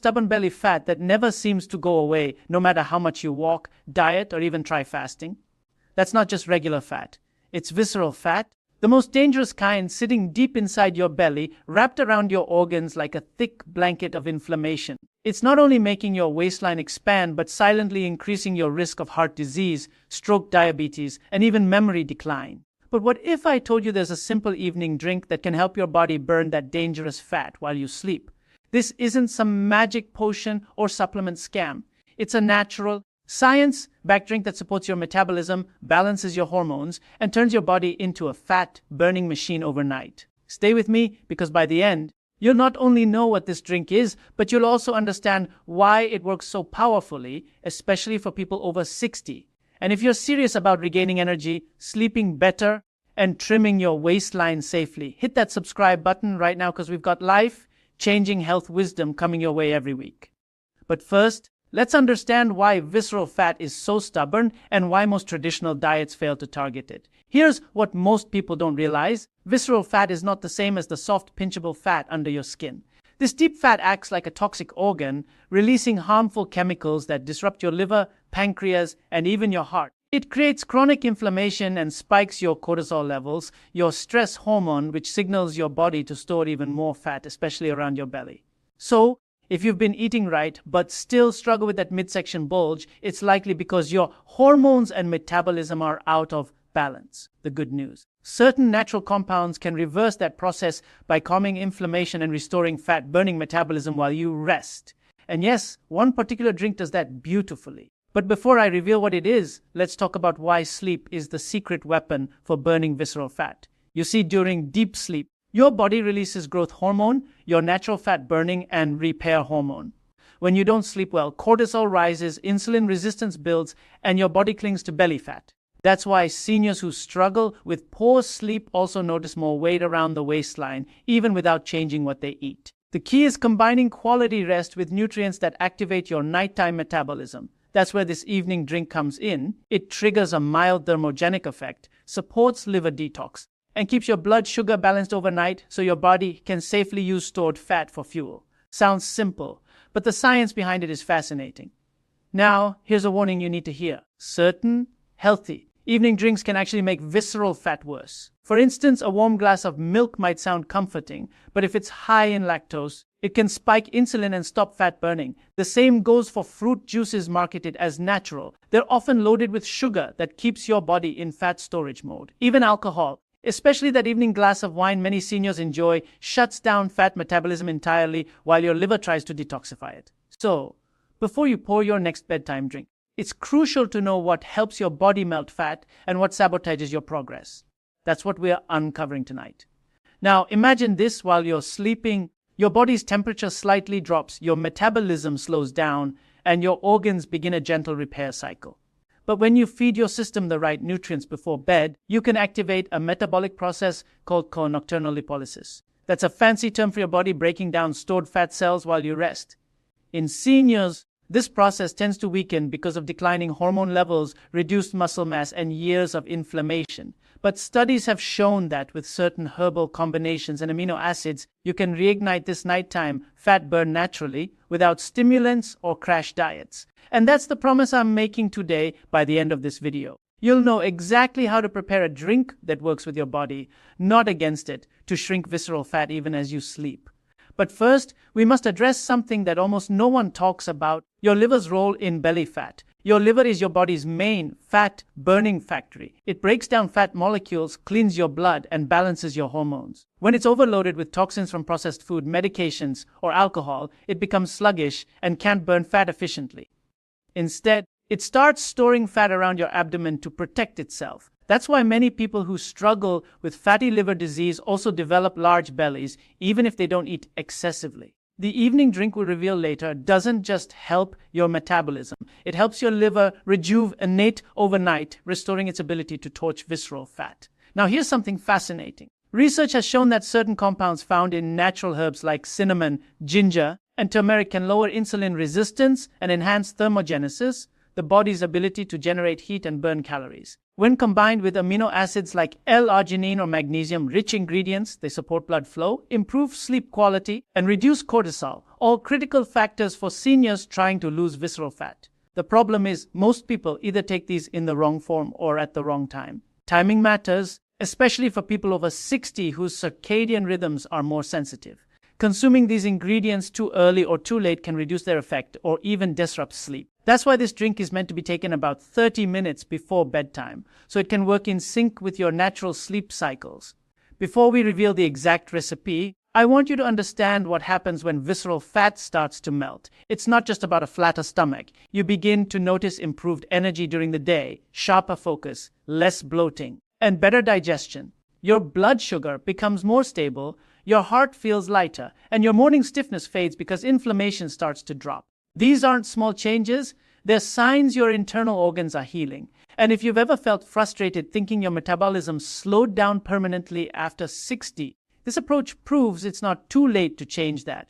Stubborn belly fat that never seems to go away no matter how much you walk, diet, or even try fasting. That's not just regular fat. It's visceral fat, the most dangerous kind, sitting deep inside your belly, wrapped around your organs like a thick blanket of inflammation. It's not only making your waistline expand, but silently increasing your risk of heart disease, stroke, diabetes, and even memory decline. But what if I told you there's a simple evening drink that can help your body burn that dangerous fat while you sleep? This isn't some magic potion or supplement scam. It's a natural, science-backed drink that supports your metabolism, balances your hormones, and turns your body into a fat-burning machine overnight. Stay with me, because by the end, you'll not only know what this drink is, but you'll also understand why it works so powerfully, especially for people over 60. And if you're serious about regaining energy, sleeping better, and trimming your waistline safely, hit that subscribe button right now, because we've got life-changing health wisdom coming your way every week. But first, let's understand why visceral fat is so stubborn and why most traditional diets fail to target it. Here's what most people don't realize. Visceral fat is not the same as the soft, pinchable fat under your skin. This deep fat acts like a toxic organ, releasing harmful chemicals that disrupt your liver, pancreas, and even your heart. It creates chronic inflammation and spikes your cortisol levels, your stress hormone, which signals your body to store even more fat, especially around your belly. So, if you've been eating right but still struggle with that midsection bulge, it's likely because your hormones and metabolism are out of balance. The good news: certain natural compounds can reverse that process by calming inflammation and restoring fat-burning metabolism while you rest. And yes, one particular drink does that beautifully. But before I reveal what it is, let's talk about why sleep is the secret weapon for burning visceral fat. You see, during deep sleep, your body releases growth hormone, your natural fat burning and repair hormone. When you don't sleep well, cortisol rises, insulin resistance builds, and your body clings to belly fat. That's why seniors who struggle with poor sleep also notice more weight around the waistline, even without changing what they eat. The key is combining quality rest with nutrients that activate your nighttime metabolism. That's where this evening drink comes in. It triggers a mild thermogenic effect, supports liver detox, and keeps your blood sugar balanced overnight so your body can safely use stored fat for fuel. Sounds simple, but the science behind it is fascinating. Now, here's a warning you need to hear. Certain healthy evening drinks can actually make visceral fat worse. For instance, a warm glass of milk might sound comforting, but if it's high in lactose, it can spike insulin and stop fat burning. The same goes for fruit juices marketed as natural. They're often loaded with sugar that keeps your body in fat storage mode. Even alcohol, especially that evening glass of wine many seniors enjoy, shuts down fat metabolism entirely while your liver tries to detoxify it. So, before you pour your next bedtime drink, it's crucial to know what helps your body melt fat and what sabotages your progress. That's what we're uncovering tonight. Now, imagine this: while you're sleeping, your body's temperature slightly drops, your metabolism slows down, and your organs begin a gentle repair cycle. But when you feed your system the right nutrients before bed, you can activate a metabolic process called nocturnal lipolysis. That's a fancy term for your body breaking down stored fat cells while you rest. In seniors, this process tends to weaken because of declining hormone levels, reduced muscle mass, and years of inflammation. But studies have shown that with certain herbal combinations and amino acids, you can reignite this nighttime fat burn naturally without stimulants or crash diets. And that's the promise I'm making today. By the end of this video, you'll know exactly how to prepare a drink that works with your body, not against it, to shrink visceral fat even as you sleep. But first, we must address something that almost no one talks about: your liver's role in belly fat. Your liver is your body's main fat-burning factory. It breaks down fat molecules, cleans your blood, and balances your hormones. When it's overloaded with toxins from processed food, medications, or alcohol, it becomes sluggish and can't burn fat efficiently. Instead, it starts storing fat around your abdomen to protect itself. That's why many people who struggle with fatty liver disease also develop large bellies, even if they don't eat excessively. The evening drink we'll reveal later doesn't just help your metabolism. It helps your liver rejuvenate overnight, restoring its ability to torch visceral fat. Now, here's something fascinating. Research has shown that certain compounds found in natural herbs like cinnamon, ginger, and turmeric can lower insulin resistance and enhance thermogenesis, the body's ability to generate heat and burn calories. When combined with amino acids like L-arginine or magnesium-rich ingredients, they support blood flow, improve sleep quality, and reduce cortisol, all critical factors for seniors trying to lose visceral fat. The problem is most people either take these in the wrong form or at the wrong time. Timing matters, especially for people over 60 whose circadian rhythms are more sensitive. Consuming these ingredients too early or too late can reduce their effect or even disrupt sleep. That's why this drink is meant to be taken about 30 minutes before bedtime, so it can work in sync with your natural sleep cycles. Before we reveal the exact recipe, I want you to understand what happens when visceral fat starts to melt. It's not just about a flatter stomach. You begin to notice improved energy during the day, sharper focus, less bloating, and better digestion. Your blood sugar becomes more stable, your heart feels lighter, and your morning stiffness fades because inflammation starts to drop. These aren't small changes, they're signs your internal organs are healing. And if you've ever felt frustrated thinking your metabolism slowed down permanently after 60, this approach proves it's not too late to change that.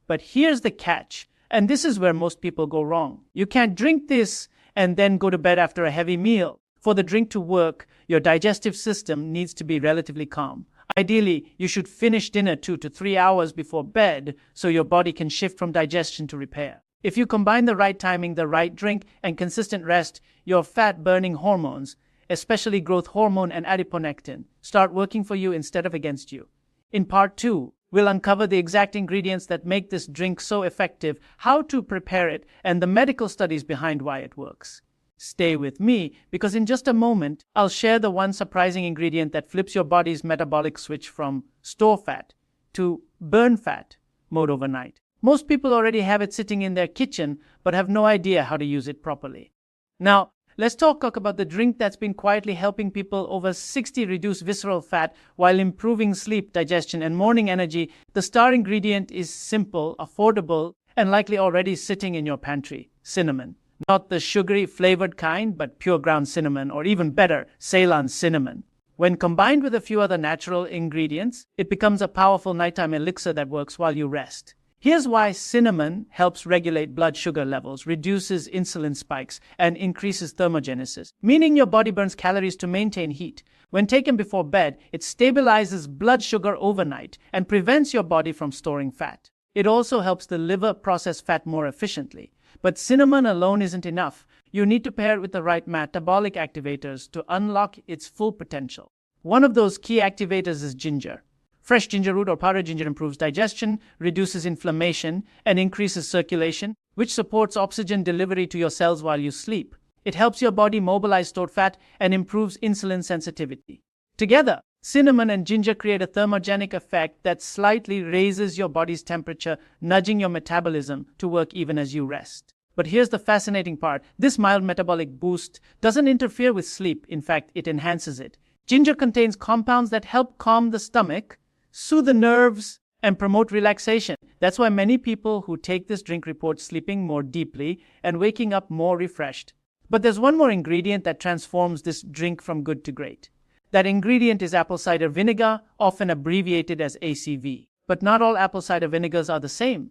But here's the catch, and this is where most people go wrong. You can't drink this and then go to bed after a heavy meal. For the drink to work, your digestive system needs to be relatively calm. Ideally, you should finish dinner 2 to 3 hours before bed so your body can shift from digestion to repair. If you combine the right timing, the right drink, and consistent rest, your fat-burning hormones, especially growth hormone and adiponectin, start working for you instead of against you. In part 2, we'll uncover the exact ingredients that make this drink so effective, how to prepare it, and the medical studies behind why it works. Stay with me, because in just a moment, I'll share the one surprising ingredient that flips your body's metabolic switch from store fat to burn fat mode overnight. Most people already have it sitting in their kitchen, but have no idea how to use it properly. Now, let's talk about the drink that's been quietly helping people over 60 reduce visceral fat while improving sleep, digestion, and morning energy. The star ingredient is simple, affordable, and likely already sitting in your pantry: cinnamon. Not the sugary flavored kind, but pure ground cinnamon, or even better, Ceylon cinnamon. When combined with a few other natural ingredients, it becomes a powerful nighttime elixir that works while you rest. Here's why cinnamon helps regulate blood sugar levels, reduces insulin spikes, and increases thermogenesis, meaning your body burns calories to maintain heat. When taken before bed, it stabilizes blood sugar overnight and prevents your body from storing fat. It also helps the liver process fat more efficiently. But cinnamon alone isn't enough. You need to pair it with the right metabolic activators to unlock its full potential. One of those key activators is ginger. Fresh ginger root or powdered ginger improves digestion, reduces inflammation, and increases circulation, which supports oxygen delivery to your cells while you sleep. It helps your body mobilize stored fat and improves insulin sensitivity. Together, cinnamon and ginger create a thermogenic effect that slightly raises your body's temperature, nudging your metabolism to work even as you rest. But here's the fascinating part. This mild metabolic boost doesn't interfere with sleep. In fact, it enhances it. Ginger contains compounds that help calm the stomach, soothe the nerves, and promote relaxation. That's why many people who take this drink report sleeping more deeply and waking up more refreshed. But there's one more ingredient that transforms this drink from good to great. That ingredient is apple cider vinegar, often abbreviated as ACV. But not all apple cider vinegars are the same.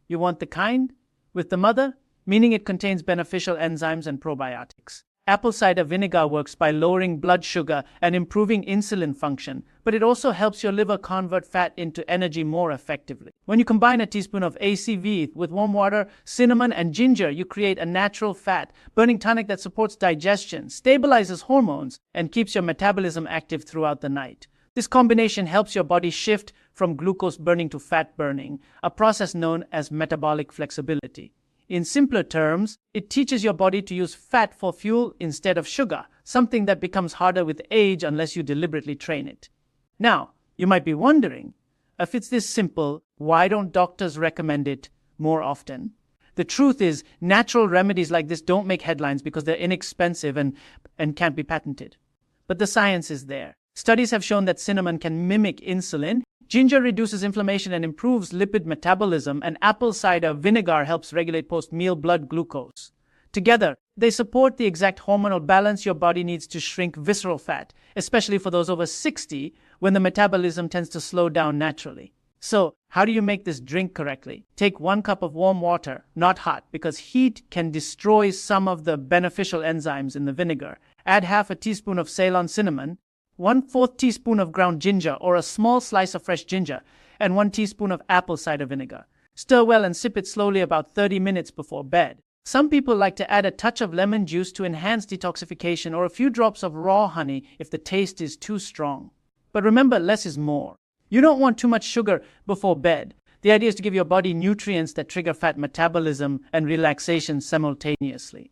You want the kind with the mother, meaning it contains beneficial enzymes and probiotics. Apple cider vinegar works by lowering blood sugar and improving insulin function, but it also helps your liver convert fat into energy more effectively. When you combine a teaspoon of ACV with warm water, cinnamon, and ginger, you create a natural fat-burning tonic that supports digestion, stabilizes hormones, and keeps your metabolism active throughout the night. This combination helps your body shift from glucose burning to fat burning, a process known as metabolic flexibility. In simpler terms, it teaches your body to use fat for fuel instead of sugar, something that becomes harder with age unless you deliberately train it. Now, you might be wondering, if it's this simple, why don't doctors recommend it more often? The truth is, natural remedies like this don't make headlines because they're inexpensive and can't be patented. But the science is there. Studies have shown that cinnamon can mimic insulin, ginger reduces inflammation and improves lipid metabolism, and apple cider vinegar helps regulate post-meal blood glucose. Together, they support the exact hormonal balance your body needs to shrink visceral fat, especially for those over 60 when the metabolism tends to slow down naturally. So, how do you make this drink correctly? Take 1 cup of warm water, not hot, because heat can destroy some of the beneficial enzymes in the vinegar. Add half a teaspoon of Ceylon cinnamon, 1/4 teaspoon of ground ginger or a small slice of fresh ginger, and 1 teaspoon of apple cider vinegar. Stir well and sip it slowly about 30 minutes before bed. Some people like to add a touch of lemon juice to enhance detoxification or a few drops of raw honey if the taste is too strong. But remember, less is more. You don't want too much sugar before bed. The idea is to give your body nutrients that trigger fat metabolism and relaxation simultaneously.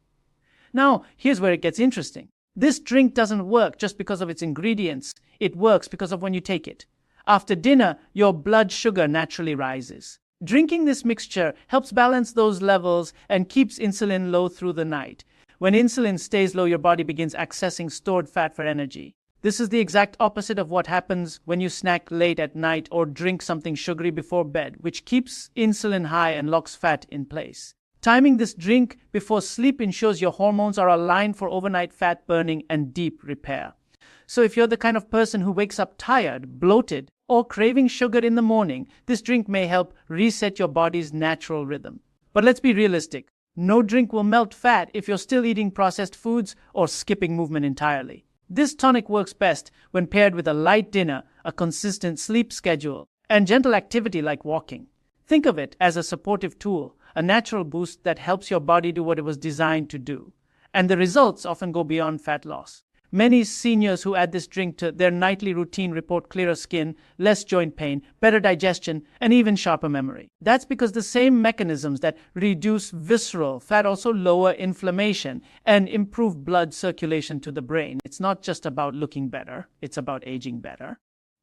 Now, here's where it gets interesting. This drink doesn't work just because of its ingredients. It works because of when you take it. After dinner, your blood sugar naturally rises. Drinking this mixture helps balance those levels and keeps insulin low through the night. When insulin stays low, your body begins accessing stored fat for energy. This is the exact opposite of what happens when you snack late at night or drink something sugary before bed, which keeps insulin high and locks fat in place. Timing this drink before sleep ensures your hormones are aligned for overnight fat burning and deep repair. So if you're the kind of person who wakes up tired, bloated, or craving sugar in the morning, this drink may help reset your body's natural rhythm. But let's be realistic. No drink will melt fat if you're still eating processed foods or skipping movement entirely. This tonic works best when paired with a light dinner, a consistent sleep schedule, and gentle activity like walking. Think of it as a supportive tool, a natural boost that helps your body do what it was designed to do. And the results often go beyond fat loss. Many seniors who add this drink to their nightly routine report clearer skin, less joint pain, better digestion, and even sharper memory. That's because the same mechanisms that reduce visceral fat also lower inflammation and improve blood circulation to the brain. It's not just about looking better, it's about aging better.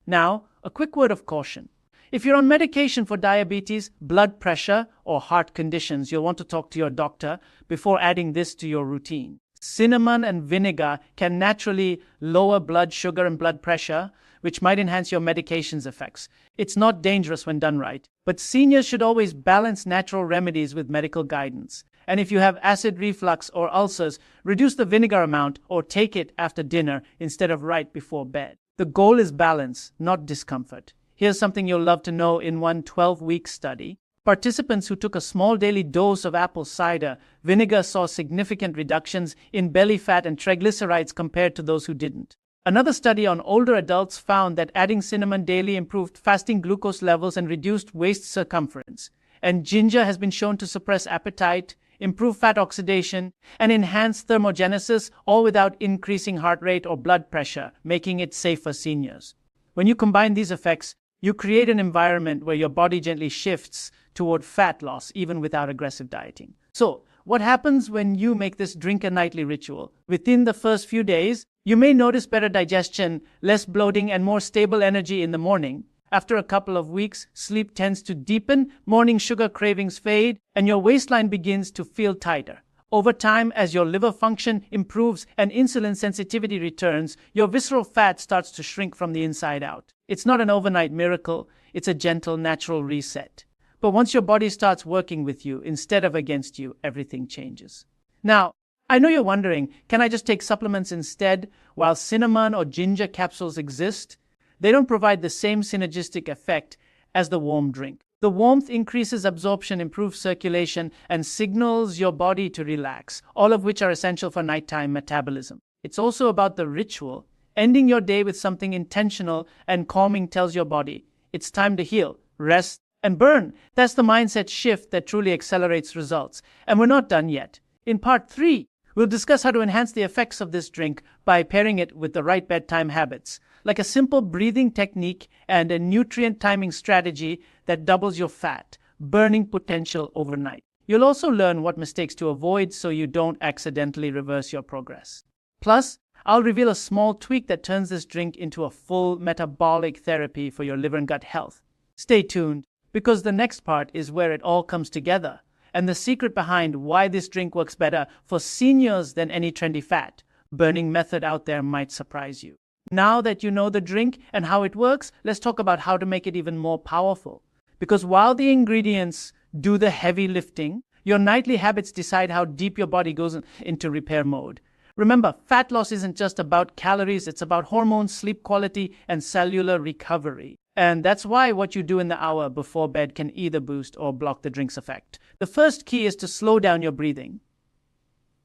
Now, a quick word of caution. If you're on medication for diabetes, blood pressure, or heart conditions, you'll want to talk to your doctor before adding this to your routine. Cinnamon and vinegar can naturally lower blood sugar and blood pressure, which might enhance your medication's effects. It's not dangerous when done right, but seniors should always balance natural remedies with medical guidance. And if you have acid reflux or ulcers, reduce the vinegar amount or take it after dinner instead of right before bed. The goal is balance, not discomfort. Here's something you'll love to know. In one 12-week study, participants who took a small daily dose of apple cider vinegar saw significant reductions in belly fat and triglycerides compared to those who didn't. Another study on older adults found that adding cinnamon daily improved fasting glucose levels and reduced waist circumference. And ginger has been shown to suppress appetite, improve fat oxidation, and enhance thermogenesis, all without increasing heart rate or blood pressure, making it safe for seniors. When you combine these effects, you create an environment where your body gently shifts toward fat loss, even without aggressive dieting. So, what happens when you make this drink a nightly ritual? Within the first few days, you may notice better digestion, less bloating, and more stable energy in the morning. After a couple of weeks, sleep tends to deepen, morning sugar cravings fade, and your waistline begins to feel tighter. Over time, as your liver function improves and insulin sensitivity returns, your visceral fat starts to shrink from the inside out. It's not an overnight miracle, it's a gentle, natural reset. But once your body starts working with you instead of against you, everything changes. Now, I know you're wondering, can I just take supplements instead while cinnamon or ginger capsules exist? They don't provide the same synergistic effect as the warm drink. The warmth increases absorption, improves circulation, and signals your body to relax, all of which are essential for nighttime metabolism. It's also about the ritual. Ending your day with something intentional and calming tells your body, it's time to heal, rest, and burn. That's the mindset shift that truly accelerates results. And we're not done yet. In part 3, we'll discuss how to enhance the effects of this drink by pairing it with the right bedtime habits, like a simple breathing technique and a nutrient timing strategy that doubles your fat burning potential overnight. You'll also learn what mistakes to avoid so you don't accidentally reverse your progress. Plus, I'll reveal a small tweak that turns this drink into a full metabolic therapy for your liver and gut health. Stay tuned, because the next part is where it all comes together, and the secret behind why this drink works better for seniors than any trendy fat burning method out there might surprise you. Now that you know the drink and how it works, let's talk about how to make it even more powerful. Because while the ingredients do the heavy lifting, your nightly habits decide how deep your body goes into repair mode. Remember, fat loss isn't just about calories, it's about hormones, sleep quality, and cellular recovery. And that's why what you do in the hour before bed can either boost or block the drink's effect. The first key is to slow down your breathing.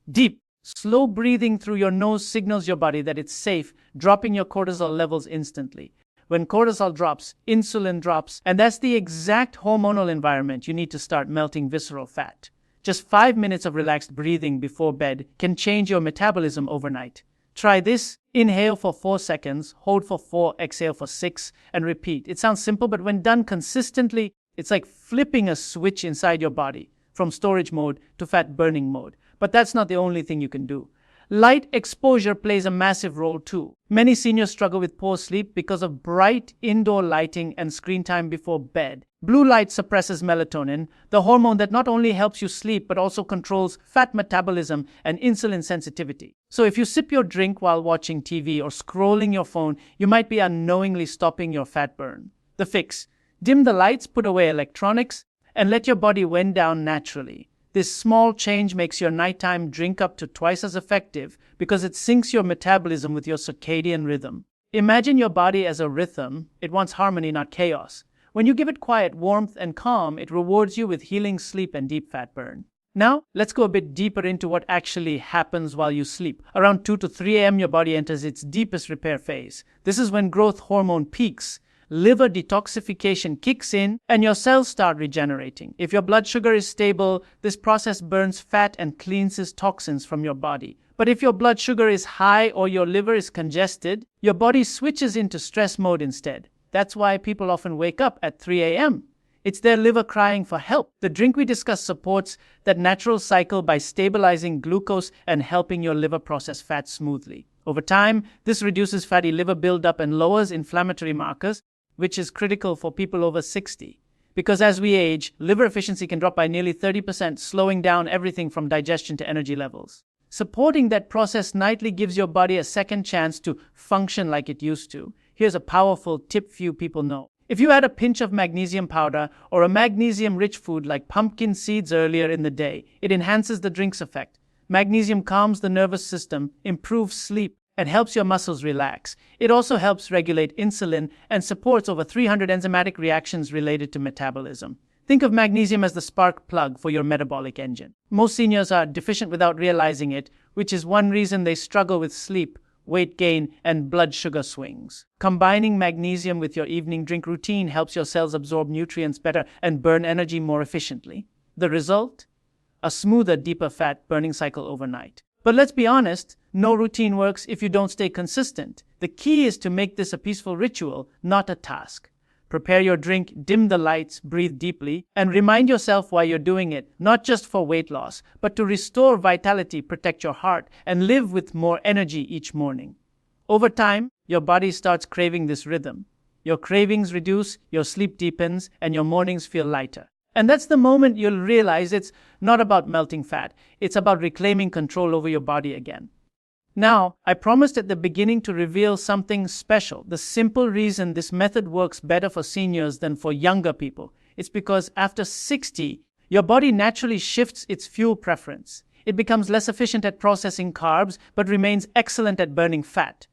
Deep, Slow breathing through your nose signals your body that it's safe, dropping your cortisol levels instantly. When cortisol drops, insulin drops, and that's the exact hormonal environment you need to start melting visceral fat. Just 5 minutes of relaxed breathing before bed can change your metabolism overnight. Try this. Inhale for 4 seconds, hold for 4, exhale for 6, and repeat. It sounds simple, but when done consistently, it's like flipping a switch inside your body from storage mode to fat burning mode. But that's not the only thing you can do. Light exposure plays a massive role too. Many seniors struggle with poor sleep because of bright indoor lighting and screen time before bed. Blue light suppresses melatonin, the hormone that not only helps you sleep but also controls fat metabolism and insulin sensitivity. So if you sip your drink while watching TV or scrolling your phone, you might be unknowingly stopping your fat burn. The fix: dim the lights, put away electronics, and let your body wind down naturally. This small change makes your nighttime drink up to twice as effective because it syncs your metabolism with your circadian rhythm. Imagine your body as a rhythm. It wants harmony, not chaos. When you give it quiet, warmth, and calm, it rewards you with healing sleep and deep fat burn. Now, let's go a bit deeper into what actually happens while you sleep. Around 2 to 3 a.m., your body enters its deepest repair phase. This is when growth hormone peaks. Liver detoxification kicks in and your cells start regenerating. If your blood sugar is stable, this process burns fat and cleanses toxins from your body. But if your blood sugar is high or your liver is congested, your body switches into stress mode instead. That's why people often wake up at 3 a.m. It's their liver crying for help. The drink we discussed supports that natural cycle by stabilizing glucose and helping your liver process fat smoothly. Over time, this reduces fatty liver buildup and lowers inflammatory markers, which is critical for people over 60. Because as we age, liver efficiency can drop by nearly 30%, slowing down everything from digestion to energy levels. Supporting that process nightly gives your body a second chance to function like it used to. Here's a powerful tip few people know. If you add a pinch of magnesium powder or a magnesium-rich food like pumpkin seeds earlier in the day, it enhances the drink's effect. Magnesium calms the nervous system, improves sleep, and helps your muscles relax. It also helps regulate insulin and supports over 300 enzymatic reactions related to metabolism. Think of magnesium as the spark plug for your metabolic engine. Most seniors are deficient without realizing it, which is one reason they struggle with sleep, weight gain, and blood sugar swings. Combining magnesium with your evening drink routine helps your cells absorb nutrients better and burn energy more efficiently. The result? A smoother, deeper fat burning cycle overnight. But let's be honest, no routine works if you don't stay consistent. The key is to make this a peaceful ritual, not a task. Prepare your drink, dim the lights, breathe deeply, and remind yourself why you're doing it, not just for weight loss, but to restore vitality, protect your heart, and live with more energy each morning. Over time, your body starts craving this rhythm. Your cravings reduce, your sleep deepens, and your mornings feel lighter. And that's the moment you'll realize it's not about melting fat. It's about reclaiming control over your body again. Now, I promised at the beginning to reveal something special. The simple reason this method works better for seniors than for younger people. It's because after 60, your body naturally shifts its fuel preference. It becomes less efficient at processing carbs, but remains excellent at burning fat.